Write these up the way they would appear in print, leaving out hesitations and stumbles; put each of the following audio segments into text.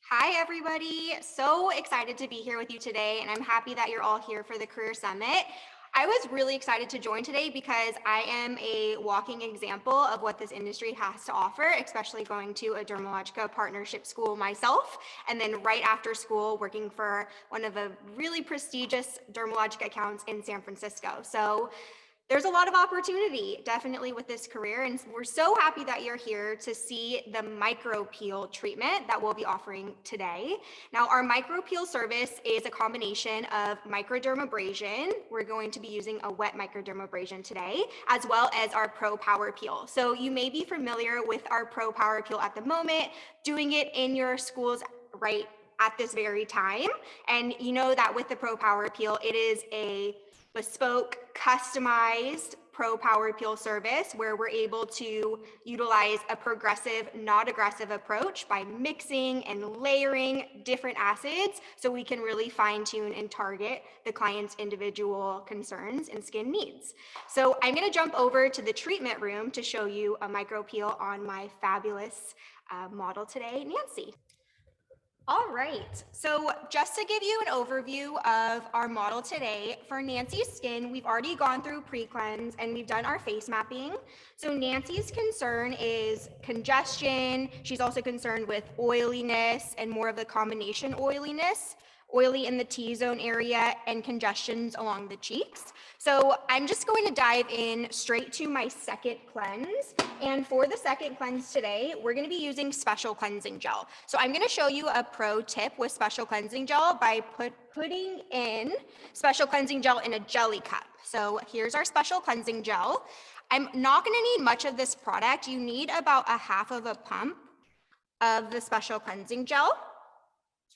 Hi, everybody. So excited to be here with you today, and I'm happy that you're all here for the Career Summit. I was really excited to join today because I am a walking example of what this industry has to offer, especially going to a Dermalogica partnership school myself, and then right after school working for one of the really prestigious Dermalogica accounts in San Francisco. So there's a lot of opportunity definitely with this career, and we're so happy that you're here to see the micro peel treatment that we'll be offering today. Now, our micro peel service is a combination of microdermabrasion. We're going to be using a wet microdermabrasion today, as well as our Pro Power Peel. So you may be familiar with our Pro Power Peel at the moment, doing it in your schools right at this very time. And you know that with the Pro Power Peel, it is a bespoke, customized Pro Power Peel service where we're able to utilize a progressive, not aggressive approach by mixing and layering different acids so we can really fine tune and target the client's individual concerns and skin needs. So I'm going to jump over to the treatment room to show you a micro peel on my fabulous model today, Nancy. All right, so just to give you an overview of our model today, for Nancy's skin, we've already gone through pre-cleanse and we've done our face mapping. So Nancy's concern is congestion. She's also concerned with oiliness and more of the combination oiliness, oily in the T-zone area and congestions along the cheeks. So I'm just going to dive in straight to my second cleanse. And for the second cleanse today, we're going to be using special cleansing gel. So I'm going to show you a pro tip with special cleansing gel by putting in special cleansing gel in a jelly cup. So here's our special cleansing gel. I'm not going to need much of this product. You need about a half of a pump of the special cleansing gel.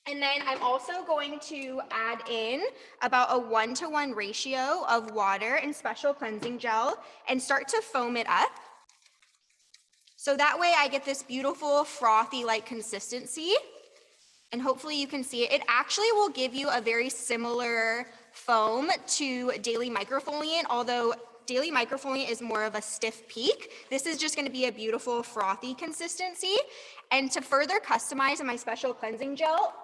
And then I'm also going to add in about a 1-to-1 ratio of water and special cleansing gel and start to foam it up. So that way I get this beautiful frothy like consistency, and hopefully you can see it. It actually will give you a very similar foam to daily microfoliant, although daily microfoliant is more of a stiff peak. This is just going to be a beautiful frothy consistency. And to further customize my special cleansing gel,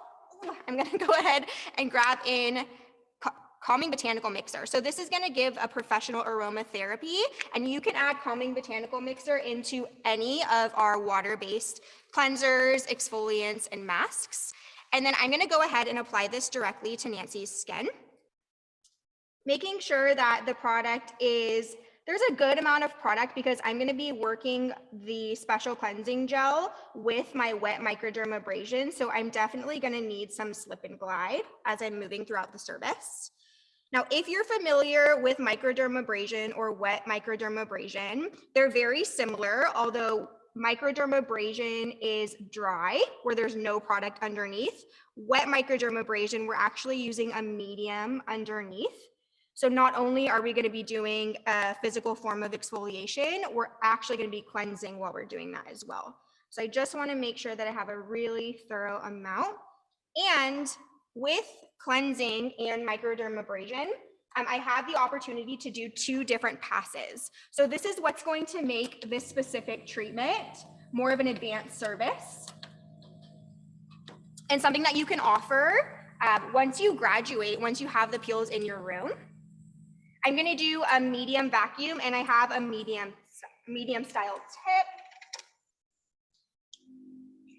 I'm going to go ahead and grab in calming botanical mixer. So this is going to give a professional aromatherapy, and you can add calming botanical mixer into any of our water-based cleansers, exfoliants, and masks. And then I'm going to go ahead and apply this directly to Nancy's skin, making sure that the product is, there's a good amount of product because I'm going to be working the special cleansing gel with my wet microdermabrasion. So I'm definitely going to need some slip and glide as I'm moving throughout the service. Now, if you're familiar with microdermabrasion or wet microdermabrasion, they're very similar, although microdermabrasion is dry, where there's no product underneath. Wet microdermabrasion, we're actually using a medium underneath. So not only are we going to be doing a physical form of exfoliation, we're actually going to be cleansing while we're doing that as well. So I just want to make sure that I have a really thorough amount. And with cleansing and microdermabrasion, I have the opportunity to do 2 different passes. So this is what's going to make this specific treatment more of an advanced service and something that you can offer once you graduate, once you have the peels in your room. I'm going to do a medium vacuum, and I have a medium style tip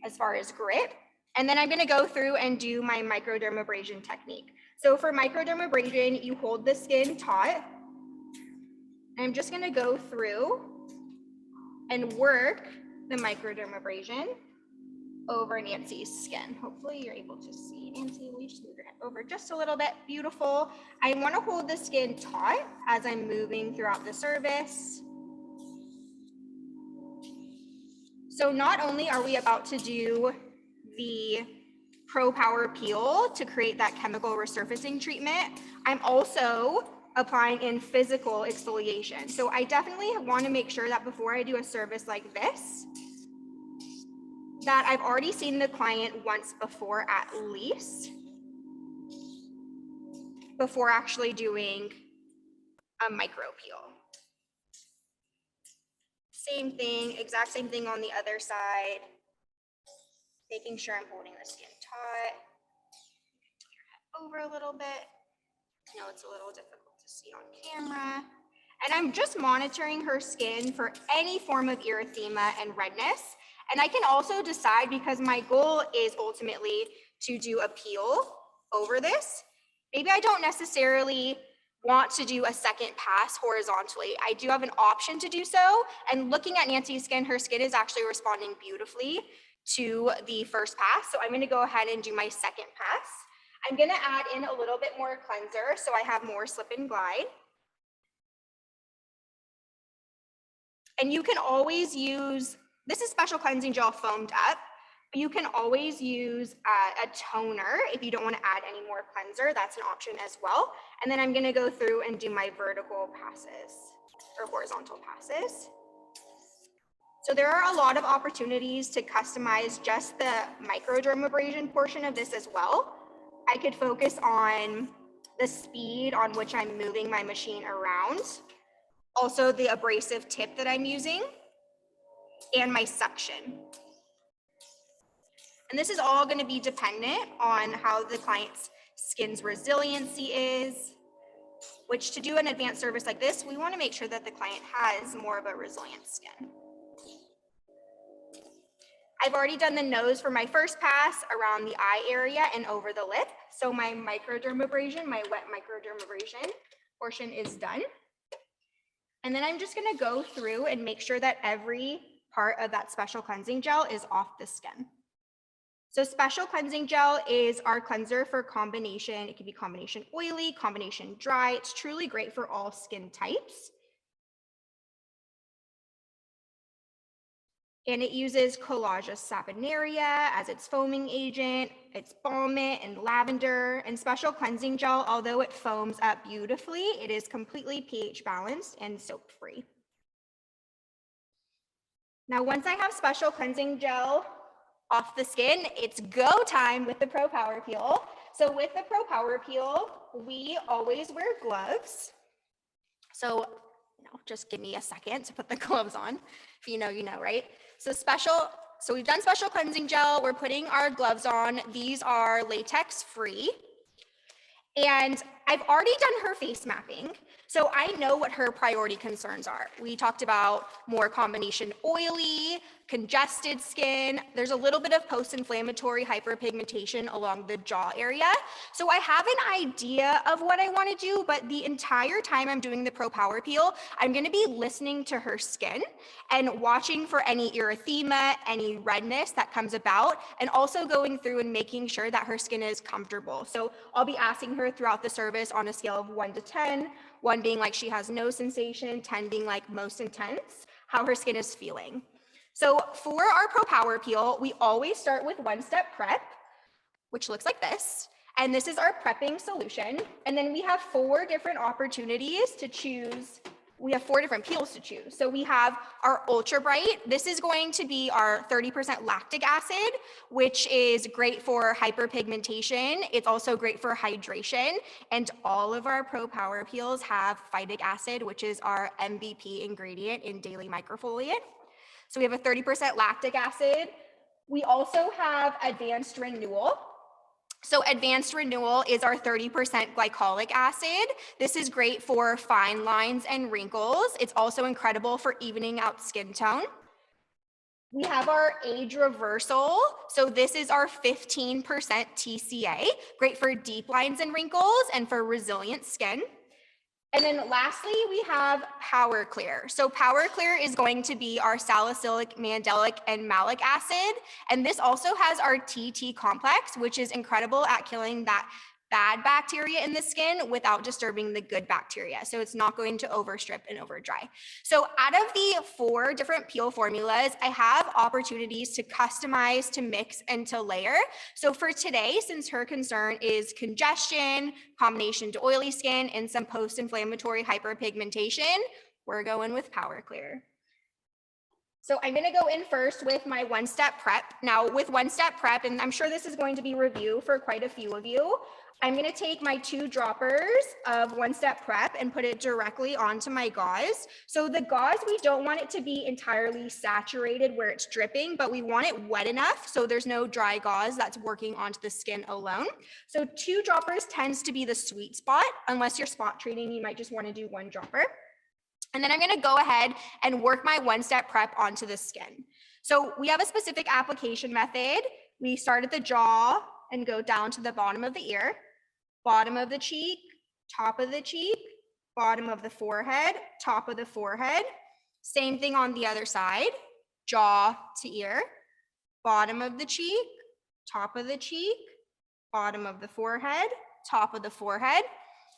as far as grip. And then I'm going to go through and do my microdermabrasion technique. So for microdermabrasion, you hold the skin taut. I'm just going to go through and work the microdermabrasion over Nancy's skin. Hopefully you're able to see. Nancy, will you just move your head over just a little bit? Beautiful. I want to hold the skin taut as I'm moving throughout the service. So not only are we about to do the Pro Power Peel to create that chemical resurfacing treatment, I'm also applying in physical exfoliation. So I definitely want to make sure that before I do a service like this, that I've already seen the client once before at least, before actually doing a micro peel. Same thing, exact same thing on the other side, making sure I'm holding the skin hot. Over a little bit. I know it's a little difficult to see on camera. And I'm just monitoring her skin for any form of erythema and redness. And I can also decide, because my goal is ultimately to do a peel over this. Maybe I don't necessarily want to do a second pass horizontally. I do have an option to do so. And looking at Nancy's skin, her skin is actually responding beautifully to the first pass. So I'm going to go ahead and do my second pass. I'm going to add in a little bit more cleanser so I have more slip and glide. And you can always use, this is special cleansing gel foamed up, but you can always use a toner if you don't want to add any more cleanser. That's an option as well. And then I'm going to go through and do my vertical passes or horizontal passes. So there are a lot of opportunities to customize just the microdermabrasion portion of this as well. I could focus on the speed on which I'm moving my machine around, also the abrasive tip that I'm using, and my suction. And this is all going to be dependent on how the client's skin's resiliency is, which to do an advanced service like this, we want to make sure that the client has more of a resilient skin. I've already done the nose for my first pass around the eye area and over the lip. So my microdermabrasion, my wet microdermabrasion portion is done. And then I'm just going to go through and make sure that every part of that special cleansing gel is off the skin. So special cleansing gel is our cleanser for combination. It can be combination oily, combination dry. It's truly great for all skin types. And it uses Collagenous saponaria as its foaming agent. It's balm mint and lavender. And special cleansing gel, although it foams up beautifully, it is completely pH balanced and soap free. Now, once I have special cleansing gel off the skin, it's go time with the Pro Power Peel. So with the Pro Power Peel, we always wear gloves. So just give me a second to put the gloves on. If you know, you know, right? So we've done special cleansing gel. We're putting our gloves on. These are latex free. And I've already done her face mapping, so I know what her priority concerns are. We talked about more combination oily, congested skin. There's a little bit of post-inflammatory hyperpigmentation along the jaw area. So I have an idea of what I want to do, but the entire time I'm doing the Pro Power Peel, I'm going to be listening to her skin and watching for any erythema, any redness that comes about, and also going through and making sure that her skin is comfortable. So I'll be asking her throughout the service on a scale of 1 to 10, 1 being like she has no sensation, 10 being like most intense, how her skin is feeling. So for our Pro Power Peel, we always start with one-step prep, which looks like this. And this is our prepping solution. And then we have 4 different opportunities to choose. We have 4 different peels to choose. So we have our Ultra Bright. This is going to be our 30% lactic acid, which is great for hyperpigmentation. It's also great for hydration. And all of our Pro Power Peels have phytic acid, which is our MVP ingredient in daily microfoliate. So we have a 30% lactic acid. We also have Advanced Renewal. So Advanced Renewal is our 30% glycolic acid. This is great for fine lines and wrinkles. It's also incredible for evening out skin tone. We have our Age Reversal. So this is our 15% TCA, great for deep lines and wrinkles and for resilient skin. And then lastly, we have Power Clear. So Power Clear is going to be our salicylic, mandelic, and malic acid. And this also has our TT complex, which is incredible at killing that bad bacteria in the skin without disturbing the good bacteria. So it's not going to overstrip and overdry. So out of the 4 different peel formulas, I have opportunities to customize, to mix, and to layer. So for today, since her concern is congestion, combination to oily skin, and some post-inflammatory hyperpigmentation, we're going with Power Clear. So I'm going to go in first with my one-step prep. Now with one-step prep, and I'm sure this is going to be review for quite a few of you, I'm going to take my 2 droppers of one-step prep and put it directly onto my gauze. So the gauze, we don't want it to be entirely saturated where it's dripping, but we want it wet enough so there's no dry gauze that's working onto the skin alone. So 2 droppers tends to be the sweet spot. Unless you're spot treating, you might just want to do 1 dropper. And then I'm going to go ahead and work my one-step prep onto the skin. So we have a specific application method. We start at the jaw and go down to the bottom of the ear, bottom of the cheek, top of the cheek, bottom of the forehead, top of the forehead. Same thing on the other side, jaw to ear, bottom of the cheek, top of the cheek, bottom of the forehead, top of the forehead.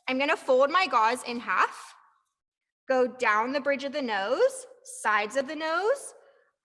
I'm going to fold my gauze in half. Go down the bridge of the nose, sides of the nose,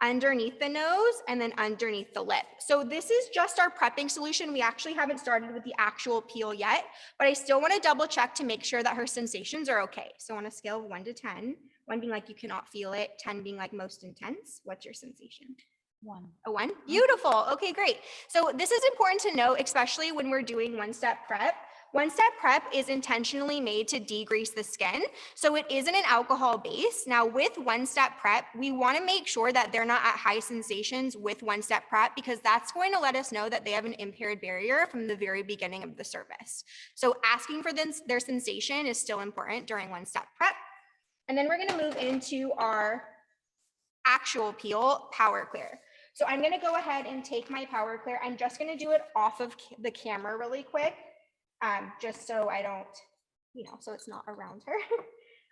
underneath the nose, and then underneath the lip. So this is just our prepping solution. We actually haven't started with the actual peel yet, but I still want to double check to make sure that her sensations are okay. So on a scale of 1 to 10, 1 being like you cannot feel it, 10 being like most intense, what's your sensation? 1. A 1? Beautiful. Okay, great. So this is important to note, especially when we're doing one-step prep. One-step prep is intentionally made to degrease the skin. So it isn't an alcohol base. Now with one-step prep, we want to make sure that they're not at high sensations with one-step prep because that's going to let us know that they have an impaired barrier from the very beginning of the service. So asking for their sensation is still important during one-step prep. And then we're going to move into our actual peel, Power Clear. So I'm going to go ahead and take my Power Clear. I'm just going to do it off of the camera really quick, just so I don't, so it's not around her.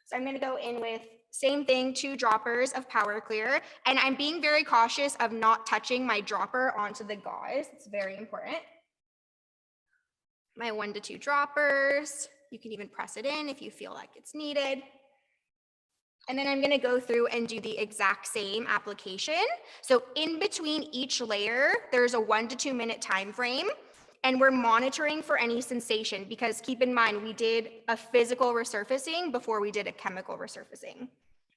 So I'm going to go in with same thing, 2 droppers of Power Clear. And I'm being very cautious of not touching my dropper onto the gauze. It's very important. My 1 to 2 droppers. You can even press it in if you feel like it's needed. And then I'm going to go through and do the exact same application. So in between each layer, there's a 1 to 2 minute time frame. And we're monitoring for any sensation because keep in mind, we did a physical resurfacing before we did a chemical resurfacing.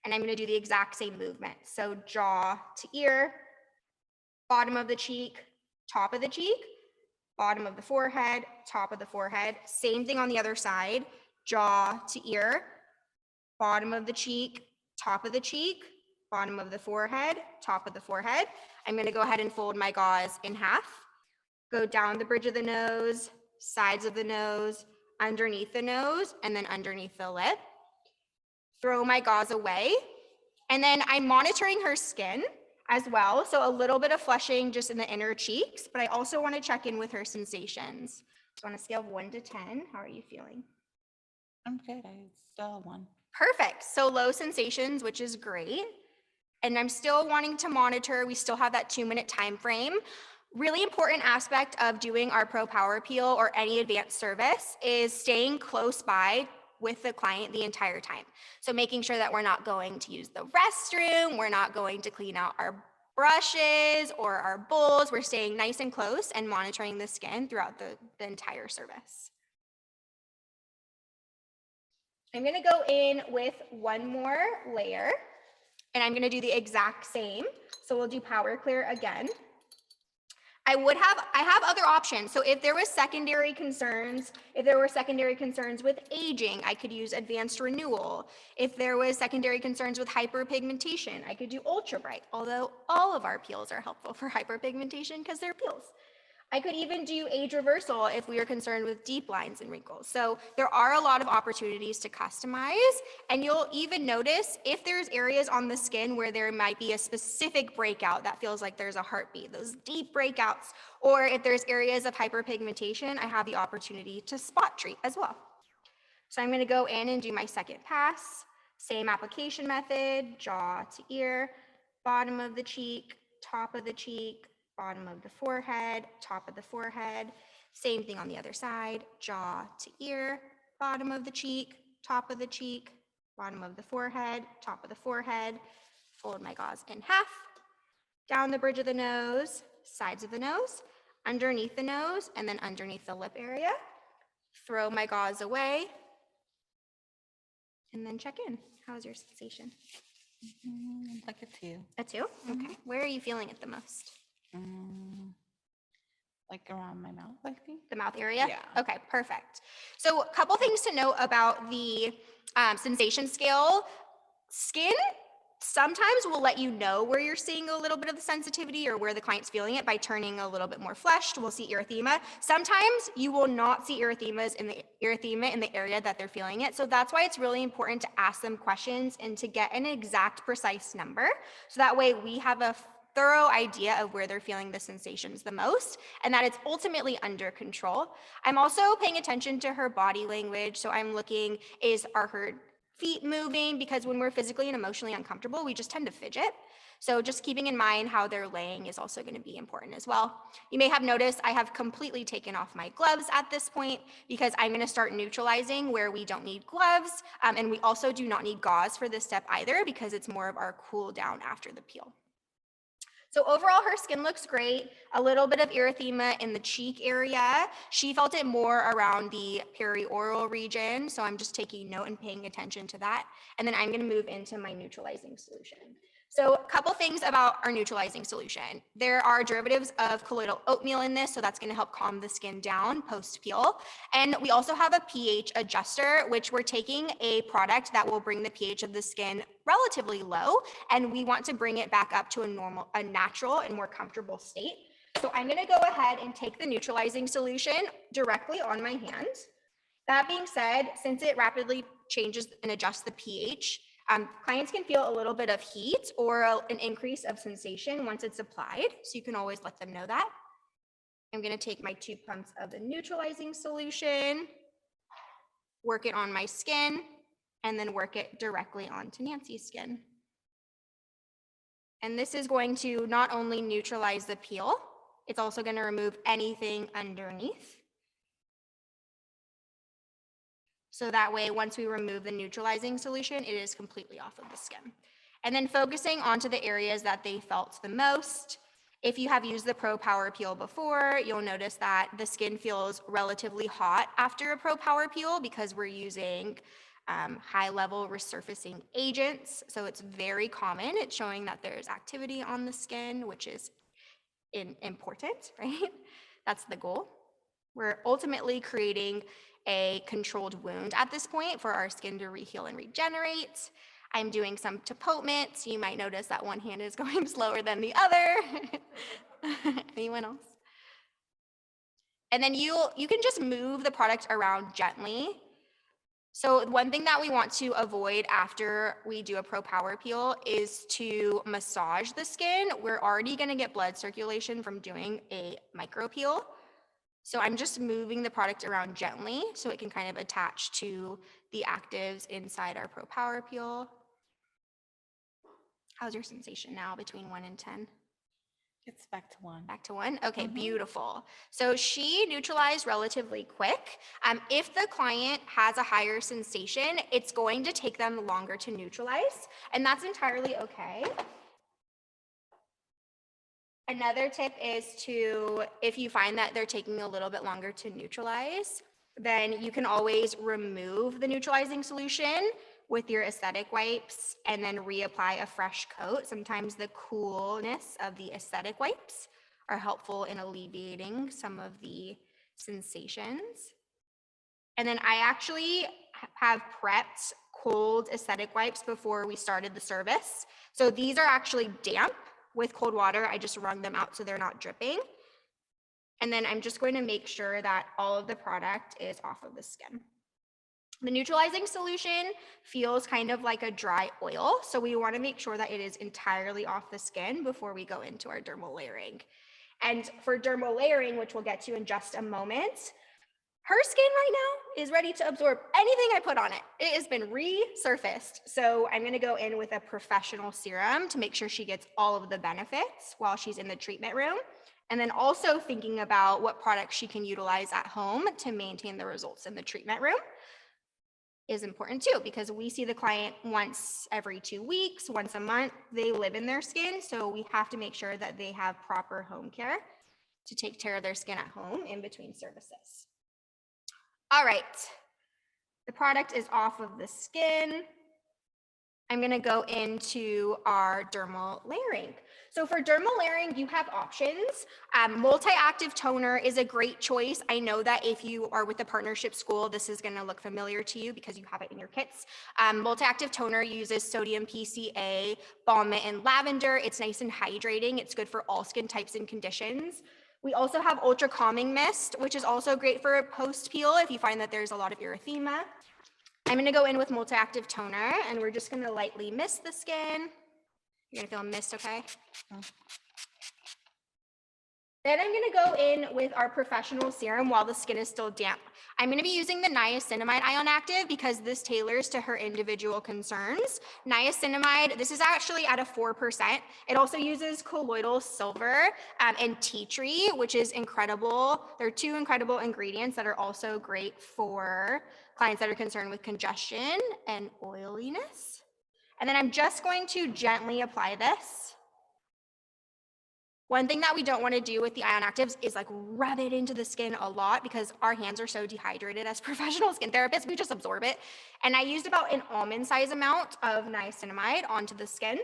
And I'm going to do the exact same movement. So jaw to ear, bottom of the cheek, top of the cheek, bottom of the forehead, top of the forehead. Same thing on the other side, jaw to ear, bottom of the cheek, top of the cheek, bottom of the forehead, top of the forehead. I'm going to go ahead and fold my gauze in half. Go down the bridge of the nose, sides of the nose, underneath the nose, and then underneath the lip. Throw my gauze away. And then I'm monitoring her skin as well. So a little bit of flushing just in the inner cheeks, but I also want to check in with her sensations. So on a scale of 1 to 10, how are you feeling? I'm good. I still 1. Perfect. So low sensations, which is great. And I'm still wanting to monitor. We still have that 2 minute time frame. Really important aspect of doing our Pro Power Peel or any advanced service is staying close by with the client the entire time. So making sure that we're not going to use the restroom, we're not going to clean out our brushes or our bowls. We're staying nice and close and monitoring the skin throughout the entire service. I'm going to go in with 1 more layer and I'm going to do the exact same. So we'll do Power Clear again. I have other options. So if there was secondary concerns, with aging, I could use advanced renewal. If there was secondary concerns with hyperpigmentation, I could do ultra bright, although all of our peels are helpful for hyperpigmentation because they're peels. I could even do age reversal if we are concerned with deep lines and wrinkles. So there are a lot of opportunities to customize, and you'll even notice if there's areas on the skin where there might be a specific breakout that feels like there's a heartbeat, those deep breakouts, or if there's areas of hyperpigmentation, I have the opportunity to spot treat as well. So I'm going to go in and do my second pass, same application method, jaw to ear, bottom of the cheek, top of the cheek, bottom of the forehead, top of the forehead. Same thing on the other side, jaw to ear, bottom of the cheek, top of the cheek, bottom of the forehead, top of the forehead. Fold my gauze in half, down the bridge of the nose, sides of the nose, underneath the nose, and then underneath the lip area. Throw my gauze away, and then check in. How's your sensation? Like a 2. A 2? Okay. Where are you feeling it the most? Like around my mouth, I think. The mouth area? Yeah. Okay, perfect. So a couple things to note about the sensation scale. Skin sometimes will let you know where you're seeing a little bit of the sensitivity or where the client's feeling it by turning a little bit more flushed. We'll see erythema. Sometimes you will not see erythema in the area that they're feeling it. So that's why it's really important to ask them questions and to get an exact, precise number. So that way we have a thorough idea of where they're feeling the sensations the most and that it's ultimately under control. I'm also paying attention to her body language. So I'm looking, are her feet moving? Because when we're physically and emotionally uncomfortable, we just tend to fidget. So just keeping in mind how they're laying is also going to be important as well. You may have noticed I have completely taken off my gloves at this point because I'm going to start neutralizing where we don't need gloves. And we also do not need gauze for this step either because it's more of our cool down after the peel. So overall, her skin looks great. A little bit of erythema in the cheek area. She felt it more around the perioral region. So I'm just taking note and paying attention to that. And then I'm going to move into my neutralizing solution. So a couple things about our neutralizing solution. There are derivatives of colloidal oatmeal in this, so that's going to help calm the skin down post-peel. And we also have a pH adjuster, which we're taking a product that will bring the pH of the skin relatively low, and we want to bring it back up to a natural and more comfortable state. So I'm going to go ahead and take the neutralizing solution directly on my hand. That being said, since it rapidly changes and adjusts the pH, clients can feel a little bit of heat or an increase of sensation once it's applied. So you can always let them know that. I'm going to take my 2 pumps of the neutralizing solution, work it on my skin, and then work it directly onto Nancy's skin. And this is going to not only neutralize the peel, it's also going to remove anything underneath. So that way, once we remove the neutralizing solution, it is completely off of the skin. And then focusing onto the areas that they felt the most. If you have used the Pro Power Peel before, you'll notice that the skin feels relatively hot after a Pro Power Peel because we're using high-level resurfacing agents. So it's very common. It's showing that there's activity on the skin, which is important, right? That's the goal. We're ultimately creating a controlled wound at this point for our skin to reheal and regenerate. I'm doing some tapotement. You might notice that one hand is going slower than the other. Anyone else? And then you can just move the product around gently. So one thing that we want to avoid after we do a Pro Power Peel is to massage the skin. We're already going to get blood circulation from doing a micro peel. So I'm just moving the product around gently so it can kind of attach to the actives inside our Pro Power Peel. How's your sensation now between 1 and 10? It's back to 1. Back to 1? Okay, beautiful. So she neutralized relatively quick. If the client has a higher sensation, it's going to take them longer to neutralize, and that's entirely okay. Another tip is if you find that they're taking a little bit longer to neutralize, then you can always remove the neutralizing solution with your aesthetic wipes and then reapply a fresh coat. Sometimes the coolness of the aesthetic wipes are helpful in alleviating some of the sensations. And then I actually have prepped cold aesthetic wipes before we started the service. So these are actually damp. With cold water, I just wrung them out so they're not dripping. And then I'm just going to make sure that all of the product is off of the skin. The neutralizing solution feels kind of like a dry oil, so we want to make sure that it is entirely off the skin before we go into our dermal layering. And for dermal layering, which we'll get to in just a moment, her skin right now is ready to absorb anything I put on it. It has been resurfaced. So I'm gonna go in with a professional serum to make sure she gets all of the benefits while she's in the treatment room. And then also thinking about what products she can utilize at home to maintain the results in the treatment room is important too, because we see the client once every 2 weeks, once a month. They live in their skin, so we have to make sure that they have proper home care to take care of their skin at home in between services. All right, the product is off of the skin. I'm going to go into our dermal layering. So for dermal layering, you have options. Multi-active toner is a great choice. I know that if you are with a partnership school, this is going to look familiar to you because you have it in your kits. Multi-active toner uses sodium PCA, balm and lavender. It's nice and hydrating. It's good for all skin types and conditions. We also have ultra calming mist, which is also great for a post peel if you find that there's a lot of erythema. I'm going to go in with multi-active toner, and we're just going to lightly mist the skin. You're going to feel a mist, okay? Then I'm going to go in with our professional serum while the skin is still damp. I'm going to be using the niacinamide ion active because this tailors to her individual concerns. Niacinamide, this is actually at a 4%. It also uses colloidal silver and tea tree, which is incredible. They're two incredible ingredients that are also great for clients that are concerned with congestion and oiliness. And then I'm just going to gently apply this. One thing that we don't want to do with the ion actives is like rub it into the skin a lot because our hands are so dehydrated as professional skin therapists, we just absorb it. And I used about an almond size amount of niacinamide onto the skin.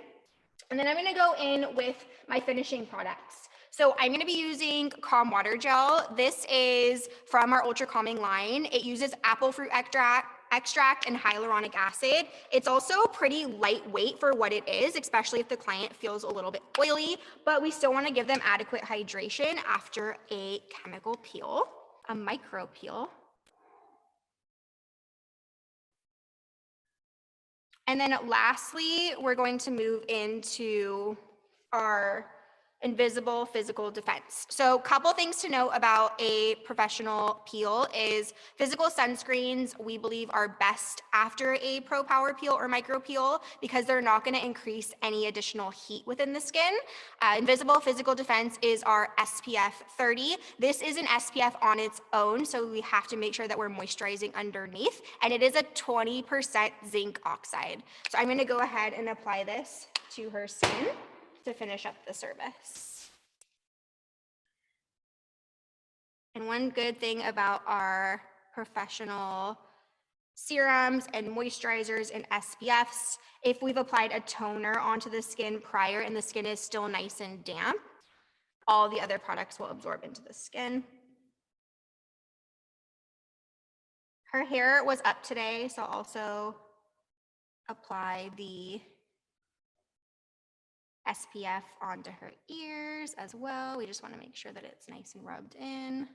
And then I'm going to go in with my finishing products. So I'm going to be using Calm Water Gel. This is from our Ultra Calming line. It uses apple fruit extract and hyaluronic acid. It's also pretty lightweight for what it is, especially if the client feels a little bit oily, but we still want to give them adequate hydration after a chemical peel, a micro peel. And then lastly, we're going to move into our invisible physical defense. So a couple things to know about a professional peel is physical sunscreens we believe are best after a pro power peel or micro peel because they're not going to increase any additional heat within the skin. Invisible physical defense is our SPF 30. This is an SPF on its own, so we have to make sure that we're moisturizing underneath, and it is a 20% zinc oxide. So I'm going to go ahead and apply this to her skin to finish up the service. And one good thing about our professional serums and moisturizers and SPFs, if we've applied a toner onto the skin prior and the skin is still nice and damp, all the other products will absorb into the skin. Her hair was up today, so I'll also apply the SPF onto her ears as well. We just want to make sure that it's nice and rubbed in.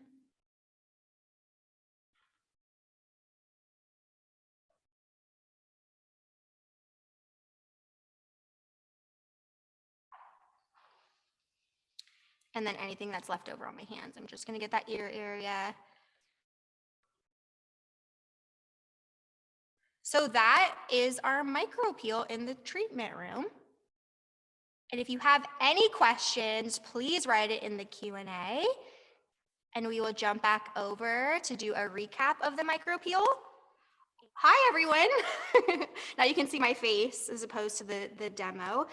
And then anything that's left over on my hands, I'm just going to get that ear area. So that is our micro peel in the treatment room. And if you have any questions, please write it in the Q&A, and we will jump back over to do a recap of the micro peel. Hi, everyone. Now you can see my face as opposed to the demo.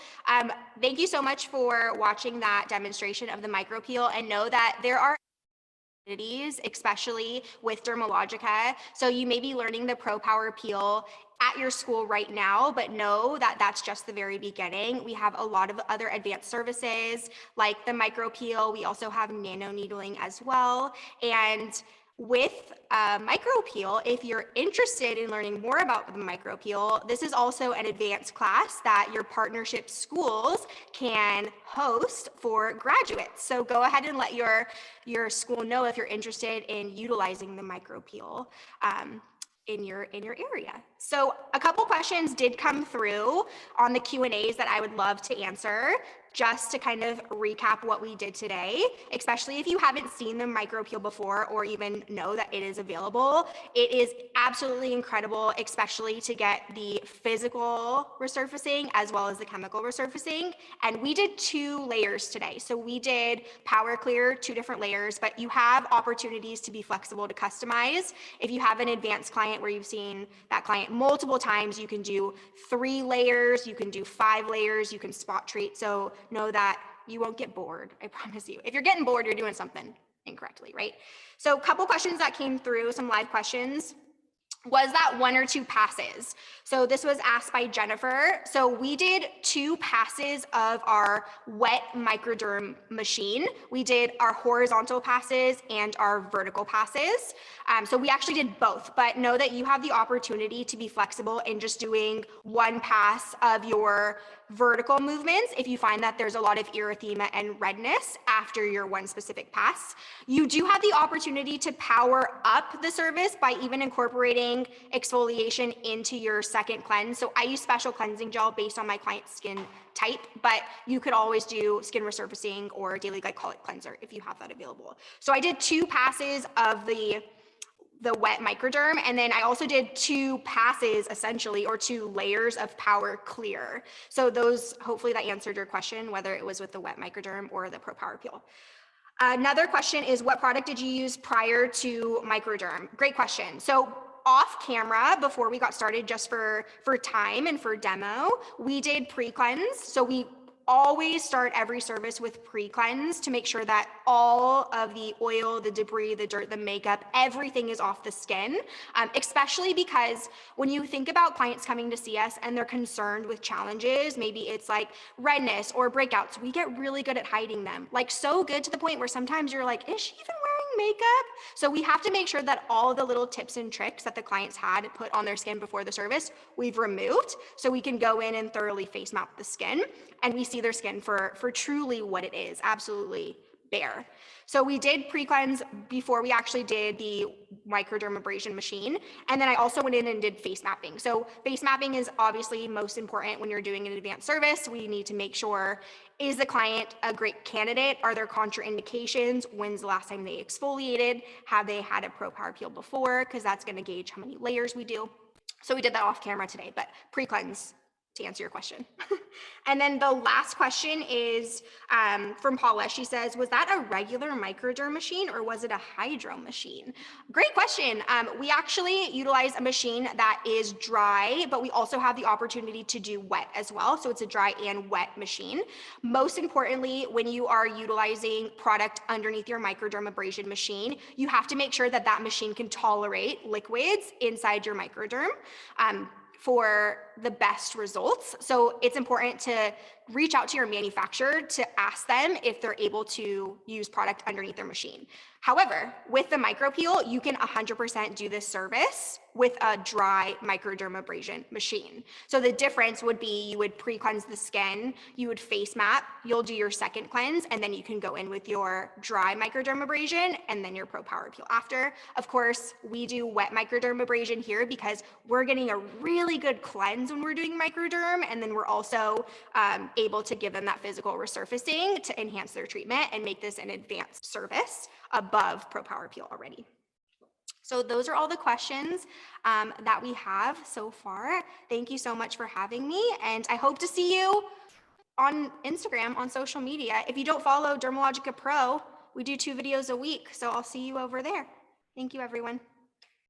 Thank you so much for watching that demonstration of the micro peel, and know that there are especially with Dermalogica. So you may be learning the Pro Power Peel at your school right now, but know that that's just the very beginning. We have a lot of other advanced services like the micro peel. We also have nano needling as well. And with micro peel, if you're interested in learning more about the micro peel, this is also an advanced class that your partnership schools can host for graduates. So go ahead and let your school know if you're interested in utilizing the micro peel in your area. So a couple questions did come through on the Q&As that I would love to answer, just to kind of recap what we did today, especially if you haven't seen the micro peel before or even know that it is available. It is absolutely incredible, especially to get the physical resurfacing as well as the chemical resurfacing. And we did 2 layers today. So we did Power Clear, 2 different layers, but you have opportunities to be flexible to customize. If you have an advanced client where you've seen that client multiple times, you can do 3 layers, you can do 5 layers, you can spot treat. So know that you won't get bored, I promise you. If you're getting bored, you're doing something incorrectly, right? So a couple questions that came through, some live questions. was that 1 or 2 passes. So this was asked by Jennifer. So we did 2 passes of our wet microderm machine. We did our horizontal passes and our vertical passes. So we actually did both, but know that you have the opportunity to be flexible in just doing 1 pass of your vertical movements if you find that there's a lot of erythema and redness after your 1 specific pass. You do have the opportunity to power up the service by even incorporating exfoliation into your second cleanse. So I use special cleansing gel based on my client's skin type, but you could always do skin resurfacing or daily glycolic cleanser if you have that available. So I did 2 passes of the wet microderm, and then I also did 2 passes essentially, or 2 layers of Power Clear. So those, hopefully that answered your question, whether it was with the wet microderm or the Pro Power Peel. Another question is, what product did you use prior to microderm? Great question. So off camera, before we got started, just for time and for demo, we did pre-cleanse. So we always start every service with pre-cleanse to make sure that all of the oil, the debris, the dirt, the makeup, everything is off the skin, especially because when you think about clients coming to see us and they're concerned with challenges, maybe it's like redness or breakouts, we get really good at hiding them. Like so good to the point where sometimes you're like, is she even wearing makeup? So we have to make sure that all the little tips and tricks that the clients had put on their skin before the service, we've removed so we can go in and thoroughly face map the skin and we see their skin for truly what it is, absolutely bare. So we did pre-cleanse before we actually did the microdermabrasion machine. And then I also went in and did face mapping. So face mapping is obviously most important when you're doing an advanced service. We need to make sure, is the client a great candidate? Are there contraindications? When's the last time they exfoliated? Have they had a Pro Power Peel before? Because that's going to gauge how many layers we do. So we did that off camera today, but pre-cleanse to answer your question. And then the last question is from Paula. She says, was that a regular microderm machine or was it a hydro machine? Great question. We actually utilize a machine that is dry, but we also have the opportunity to do wet as well. So it's a dry and wet machine. Most importantly, when you are utilizing product underneath your microdermabrasion machine, you have to make sure that that machine can tolerate liquids inside your microderm. For the best results. So it's important to reach out to your manufacturer to ask them if they're able to use product underneath their machine. However, with the micropeel, you can 100% do this service with a dry microdermabrasion machine. So the difference would be you would pre-cleanse the skin, you would face map, you'll do your second cleanse, and then you can go in with your dry microdermabrasion and then your Pro Power Peel after. Of course, we do wet microdermabrasion here because we're getting a really good cleanse when we're doing microderm, and then we're also able to give them that physical resurfacing to enhance their treatment and make this an advanced service above Pro Power Peel already. So those are all the questions that we have so far. Thank you so much for having me, and I hope to see you on Instagram, on social media. If you don't follow Dermalogica Pro, we do 2 videos a week, so I'll see you over there. Thank you, everyone.